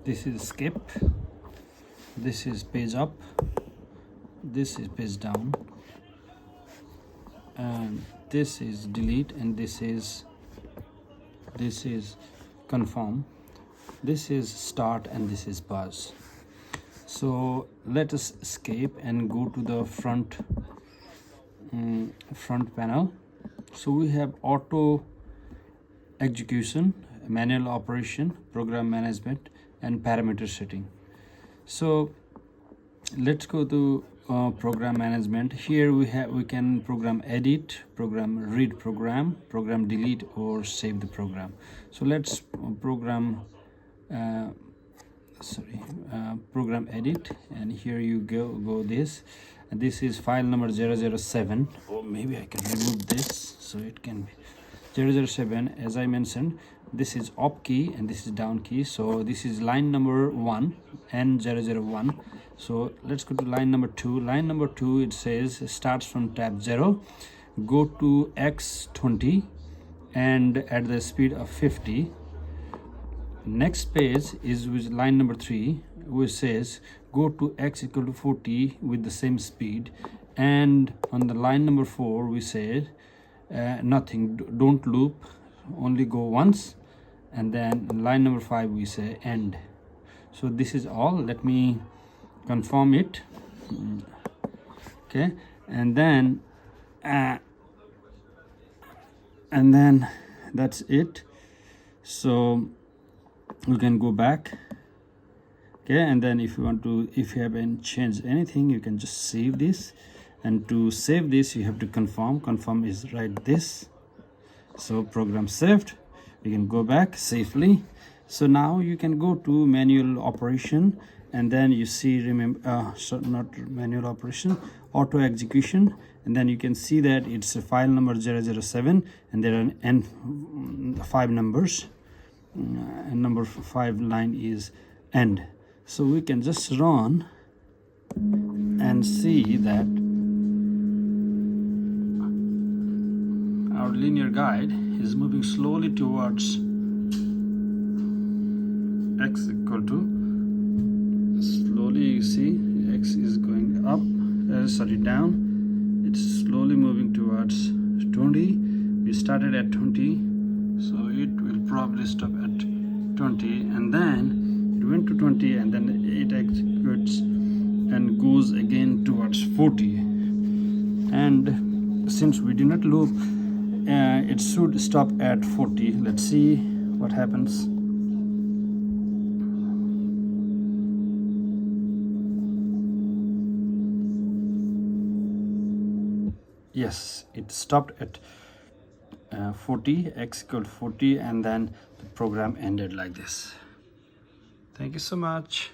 This is skip, this is page up, this is page down, and this is delete, and this is confirm, this is start, and this is pause. So let us escape and go to the front panel. So we have auto execution, manual operation, program management, and parameter setting. So let's go to program management. Here we can program edit, program read program, program delete, or save the program. So let's program program edit, and here you go this, and this is file number 007, or maybe I can remove this so it can be 007. As I mentioned, this is up key and this is down key, so this is line number 1 and 001. So let's go to line number 2. Line number 2, it says starts from tab 0, go to x20 and at the speed of 50. Next page is with line number 3, which says go to x equal to 40 with the same speed, and on the line number 4 we said nothing, don't loop, only go once, and then line number 5 we say end. So this is all. Let me confirm it. Okay, and then that's it. So we can go back. Okay, and then if you haven't changed anything, you can just save this, and to save this you have to confirm is right this. So program saved, we can go back safely. So now you can go to manual operation, and then you see not manual operation, auto execution, and then you can see that it's a file number 007, and there are 5 numbers, and number 5 line is end. So we can just run and see that our linear guide is moving slowly towards x equal to, slowly you see x is going up, down. It's slowly moving towards 20. We started at 20, so it will probably stop at 20, and then it went to 20, and then it executes and goes again towards 40. And since we did not loop, it should stop at 40. Let's see what happens. Yes, it stopped at 40, x equal 40, and then the program ended like this. Thank you so much.